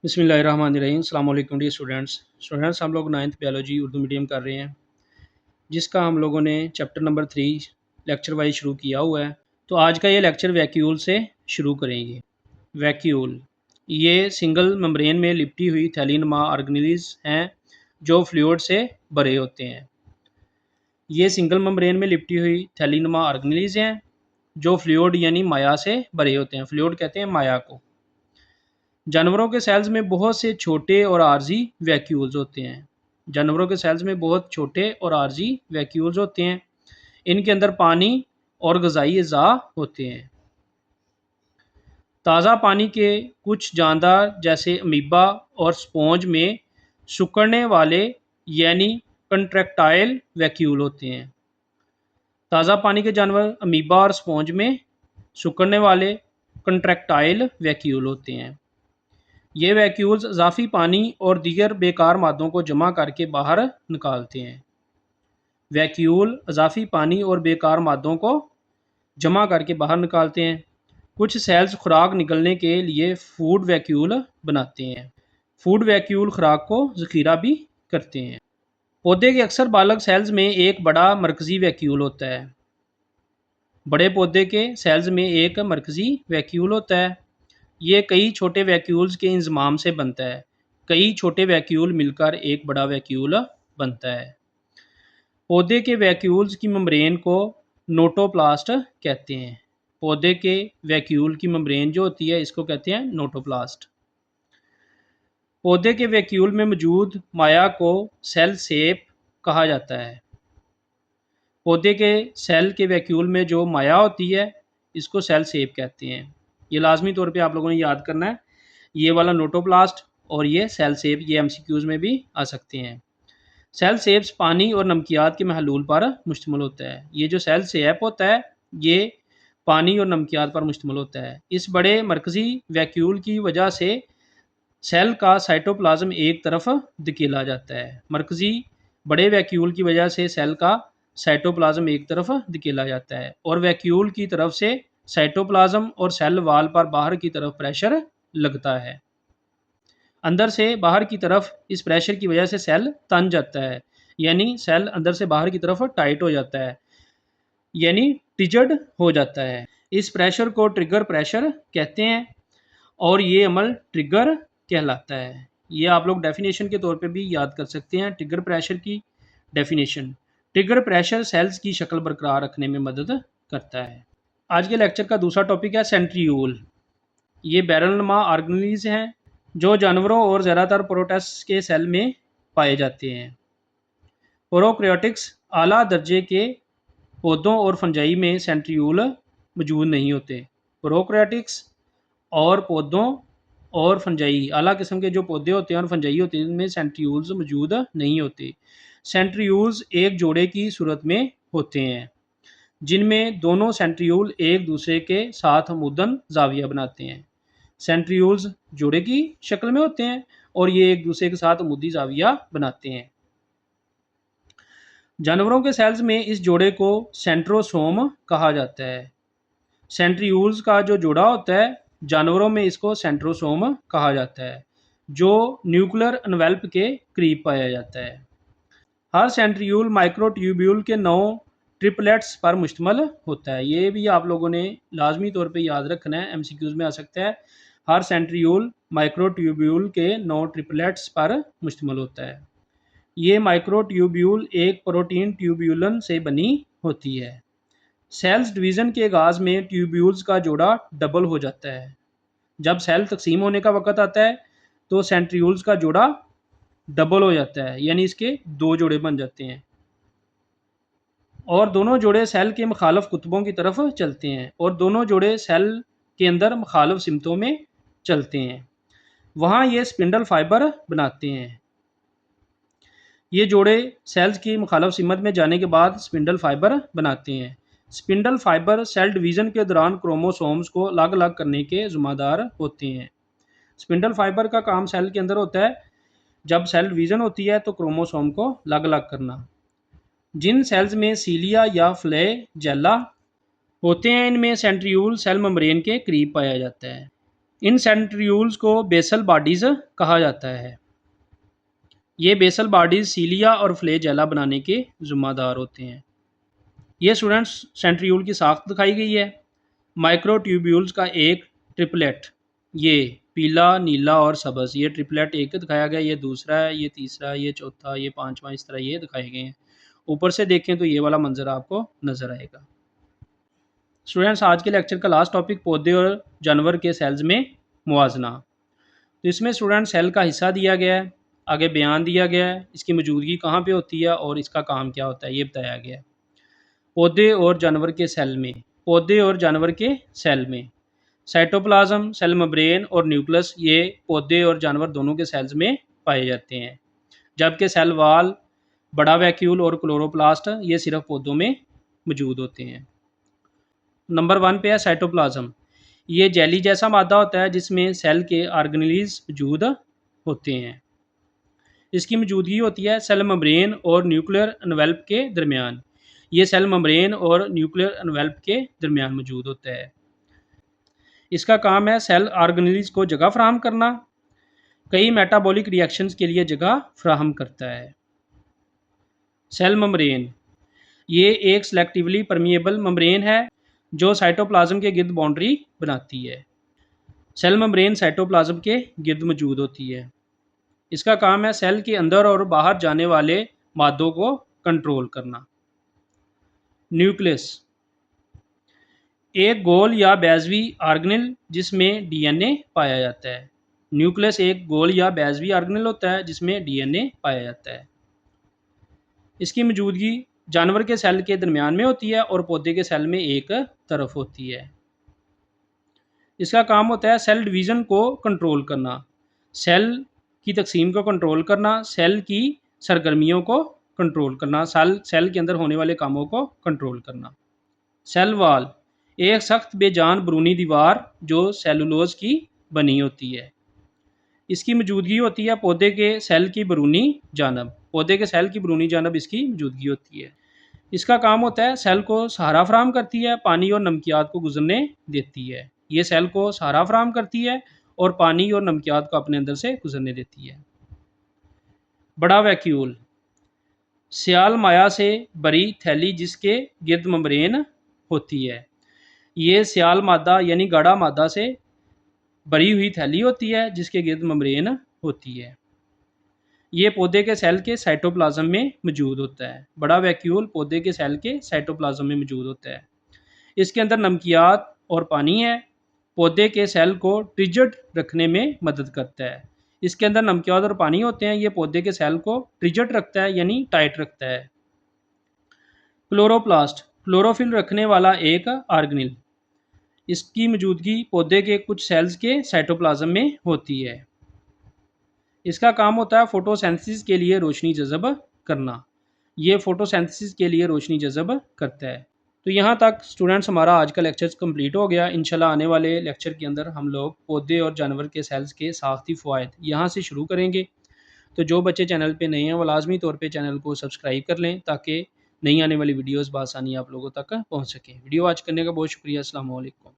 बिस्मिल्लाहिर्रहमानिर्रहीम। अस्सलाम वालेकुम डियर स्टूडेंट्स हम लोग नाइन्थ बायोलॉजी उर्दू मीडियम कर रहे हैं, जिसका हम लोगों ने चैप्टर नंबर 3 लेक्चर वाइज शुरू किया हुआ है। तो आज का ये लेक्चर वैक्यूल से शुरू करेंगे। वैक्यूल ये सिंगल मेम्ब्रेन में लिपटी हुई थैलीनुमा ऑर्गेनेल्स हैं जो फ्लूइड से भरे होते हैं। ये सिंगल मेम्ब्रेन में लिपटी हुई थैलीनुमा ऑर्गेनेल्स हैं जो फ्लूइड यानी माया से भरे होते हैं। फ्लूइड कहते हैं माया को। जानवरों के सेल्स में बहुत से छोटे और आर्जी वैक्यूल्स होते हैं। जानवरों के सेल्स में बहुत छोटे और आर्जी वैक्यूल्स होते हैं। इनके अंदर पानी और ग़िज़ाई अज़ा होते हैं। ताज़ा पानी के कुछ जानदार जैसे अमीबा और स्पॉन्ज में सिकुड़ने वाले यानी कंट्रैक्टाइल वैक्यूल होते हैं। ताज़ा पानी के जानवर अमीबा और स्पॉन्ज में सिकुड़ने वाले कंट्रैक्टाइल वैक्यूल होते हैं। ये वैक्यूल्स इजाफी पानी और दीगर बेकार मादों को जमा करके बाहर निकालते हैं। वैक्यूल इजाफी पानी और बेकार मादों को जमा करके बाहर निकालते हैं। कुछ सेल्स खुराक निकलने के लिए फूड वैक्यूल बनाते हैं। फूड वैक्यूल खुराक को ज़ख़ीरा भी करते हैं। पौधे के अक्सर बालग सेल्स में एक बड़ा मरकज़ी वैक्यूल होता है। बड़े पौधे के सेल्स में एक मरकज़ी वैक्यूल होता है। ये कई छोटे वैक्यूल्स के इंज़माम से बनता है। कई छोटे वैक्यूल मिलकर एक बड़ा वैक्यूल बनता है। पौधे के वैक्यूल्स की मेम्ब्रेन को नोटोप्लास्ट कहते हैं। पौधे के वैक्यूल की मेम्ब्रेन जो होती है इसको कहते हैं नोटोप्लास्ट। पौधे के वैक्यूल में मौजूद माया को सेल सेप कहा जाता है। पौधे के सेल के वैक्यूल में जो माया होती है इसको सेल सेप कहते हैं। ये लाजमी तौर पे आप लोगों ने याद करना है। ये वाला नोटोप्लास्ट और ये सेल सेप, ये एमसीक्यूज़ में भी आ सकते हैं। सेल सेप्स पानी और नमकियात के महलूल पर मुश्तमिल होता है। ये जो सेल सेप होता है ये पानी और नमकियात पर मुश्तमिल होता है। इस बड़े मरकज़ी वैक्यूल की वजह से सेल का साइटोप्लाज्म एक तरफ धकेला जाता है। मरकज़ी बड़े वैक्यूल की वजह से सेल का साइटोप्लाज्म एक तरफ धकेला जाता है और वैक्यूल की तरफ से साइटोप्लाज्म और सेल वाल पर बाहर की तरफ प्रेशर लगता है। अंदर से बाहर की तरफ इस प्रेशर की वजह से सेल तन जाता है, यानी सेल अंदर से बाहर की तरफ टाइट हो जाता है, यानी टिजड हो जाता है। इस प्रेशर को ट्रिगर प्रेशर कहते हैं और ये अमल ट्रिगर कहलाता है। ये आप लोग डेफिनेशन के तौर पे भी याद कर सकते हैं। ट्रिगर प्रेशर की डेफिनेशन, ट्रिगर प्रेशर सेल्स की शक्ल बरकरार रखने में मदद करता है। आज के लेक्चर का दूसरा टॉपिक है सेंट्रीयूल। ये बैरलनुमा ऑर्गेनेल्स हैं जो जानवरों और ज़्यादातर प्रोटिस्ट के सेल में पाए जाते हैं। प्रोकैरियोटिक्स आला दर्जे के पौधों और फंजाई में सेंट्रीयूल मौजूद नहीं होते। प्रोकैरियोटिक्स और पौधों और फंजाई, आला किस्म के जो पौधे होते हैं और फंजाई होते हैं इनमें सेंट्रीयूल्स मौजूद नहीं होते। सेंट्रीयूल्स एक जोड़े की सूरत में होते हैं जिनमें दोनों सेंट्रीयूल एक दूसरे के साथ मुद्दन जाविया बनाते हैं। सेंट्रीयूल्स जोड़े की शक्ल में होते हैं और ये एक दूसरे के साथ मुद्दी जाविया बनाते हैं। जानवरों के सेल्स में इस जोड़े को सेंट्रोसोम कहा जाता है। सेंट्रीयूल्स का जो जोड़ा होता है जानवरों में इसको सेंट्रोसोम कहा जाता है, जो न्यूक्लियर एनवेलप के करीब पाया जाता है। हर सेंट्रीयूल माइक्रोट्यूब्यूल के 9 ट्रिपलेट्स पर मुश्तमिल होता है। ये भी आप लोगों ने लाजमी तौर पे याद रखना है, एमसीक्यूज़ में आ सकता है। हर सेंट्रीयूल माइक्रोट्यूब्यूल के 9 ट्रिपलेट्स पर मुश्तमिल होता है। ये माइक्रोट्यूब्यूल एक प्रोटीन ट्यूब्यूलन से बनी होती है। सेल्स डिवीज़न के आगाज़ में ट्यूब्यूल्स का जोड़ा डबल हो जाता है। जब सेल तकसीम होने का वक़्त आता है तो सेंट्रीयूल्स का जोड़ा डबल हो जाता है, यानी इसके 2 जोड़े बन जाते हैं और दोनों जोड़े सेल के मुखालिफ कुतुबों की तरफ चलते हैं और दोनों जोड़े सेल के अंदर मुखालिफ सिमतों में चलते हैं। वहाँ ये स्पिंडल फाइबर बनाते हैं। ये जोड़े सेल्स की मुखालिफ सिमत में जाने के बाद स्पिंडल फाइबर बनाते हैं। स्पिंडल फाइबर सेल डिवीज़न के दौरान क्रोमोसोम्स को अलग अलग करने के ज़िम्मेदार होते हैं। स्पिंडल फाइबर का काम सेल के अंदर होता है, जब सेल डिवीज़न होती है तो क्रोमोसोम को अलग अलग करना। जिन सेल्स में सीलिया या फ्लैजेला होते हैं इनमें सेंट्रीयूल सेल मेम्ब्रेन के करीब पाया जाता है। इन सेंट्रीयूल्स को बेसल बॉडीज़ कहा जाता है। ये बेसल बॉडीज़ सीलिया और फ्लैजेला बनाने के ज़िम्मेदार होते हैं। ये स्टूडेंट्स सेंट्रीयूल की साख्त दिखाई गई है। माइक्रोट्यूब्यूल्स का एक ट्रिपलेट, ये पीला, नीला और सब्ज़, ये ट्रिपलेट एक दिखाया गया, ये दूसरा है, ये तीसरा, ये चौथा, ये पांचवा, इस तरह ये दिखाए गए हैं। ऊपर से देखें तो ये वाला मंजर आपको नज़र आएगा। स्टूडेंट्स आज के लेक्चर का लास्ट टॉपिक पौधे और जानवर के सेल्स में मुवाजना। तो इसमें स्टूडेंट सेल का हिस्सा दिया गया है, आगे बयान दिया गया है, इसकी मौजूदगी कहाँ पे होती है और इसका काम क्या होता है ये बताया गया है। पौधे और जानवर के सेल में, पौधे और जानवर के सेल में साइटोप्लाज्म, सेल मेम्ब्रेन और न्यूक्लियस ये पौधे और जानवर दोनों के सेल्स में पाए जाते हैं, जबकि सेल वाल, बड़ा वैक्यूल और क्लोरोप्लास्ट ये सिर्फ पौधों में मौजूद होते हैं। नंबर 1 पे है साइटोप्लाज्म। ये जेली जैसा मादा होता है जिसमें सेल के ऑर्गेनेल्स मौजूद होते हैं। इसकी मौजूदगी होती है सेल मेम्ब्रेन और न्यूक्लियर एनवेल्प के दरमियान। ये सेल मेम्ब्रेन और न्यूक्लियर एनवेल्प के दरमियान मौजूद होता है। इसका काम है सेल ऑर्गेनेल्स को जगह फराहम करना, कई मेटाबॉलिक रिएक्शंस के लिए जगह फराहम करता है। सेल मेम्ब्रेन ये एक सेलेक्टिवली परमिएबल मेम्ब्रेन है जो साइटोप्लाज्म के गिर्द बाउंड्री बनाती है। सेल मेम्ब्रेन साइटोप्लाज्म के गिर्द मौजूद होती है। इसका काम है सेल के अंदर और बाहर जाने वाले मादों को कंट्रोल करना। न्यूक्लियस एक गोल या बैजवी ऑर्गेनेल जिसमें डीएनए पाया जाता है। न्यूक्लियस एक गोल या बैजवी ऑर्गेनेल होता है जिसमें डीएनए पाया जाता है। इसकी मौजूदगी जानवर के सेल के दरमियान में होती है और पौधे के सेल में एक तरफ होती है। इसका काम होता है सेल डिवीज़न को कंट्रोल करना, सेल की तकसीम को कंट्रोल करना, सेल की सरगर्मियों को कंट्रोल करना, सेल के अंदर होने वाले कामों को कंट्रोल करना। सेल वॉल एक सख्त बेजान बैरूनी दीवार जो सेलुलोज की बनी होती है। इसकी मौजूदगी होती है पौधे के सेल की बैरूनी जानब, पौधे के सेल की बैरूनी जानब इसकी मौजूदगी होती है। इसका काम होता है सेल को सहारा फराहम करती है, पानी और नमकियात को गुजरने देती है। ये सेल को सहारा फराहम करती है और पानी और नमकियात को अपने अंदर से गुजरने देती है। बड़ा वैक्यूल सियाल माया से भरी थैली जिसके गिर्द मेम्ब्रेन होती है। ये सियाल मादा यानी गाढ़ा मादा से भरी हुई थैली होती है जिसके गिर्द मेम्ब्रेन होती है। ये पौधे के सेल के साइटोप्लाज्म में मौजूद होता है। बड़ा वैक्यूल पौधे के सेल के साइटोप्लाज्म में मौजूद होता है। इसके अंदर नमकियात और पानी है। पौधे के सेल को ट्रिजर्ड रखने में मदद करता है। इसके अंदर नमकियात और पानी होते हैं। ये पौधे के सेल को ट्रिजर्ड रखता है यानी टाइट रखता है। क्लोरोप्लास्ट क्लोरोफिल रखने वाला एक ऑर्गेनेल। इसकी मौजूदगी पौधे के कुछ सेल्स के साइटोप्लाज्म में होती है। इसका काम होता है फोटोसिंथेसिस के लिए रोशनी जज़ब करना। ये फोटोसिंथेसिस के लिए रोशनी जज़ब करता है। तो यहाँ तक स्टूडेंट्स हमारा आज का लेक्चर कंप्लीट हो गया। इंशाल्लाह आने वाले लेक्चर के अंदर हम लोग पौधे और जानवर के सेल्स के साख्ती फ़वाइद यहाँ से शुरू करेंगे। तो जो बच्चे चैनल पे नए हैं वो लाजमी तौर पे चैनल को सब्सक्राइब कर लें ताकि नई आने वाली वीडियोस बआसानी आप लोगों तक पहुँच सकें। वीडियो वॉच करने का बहुत शुक्रिया। अस्सलाम वालेकुम।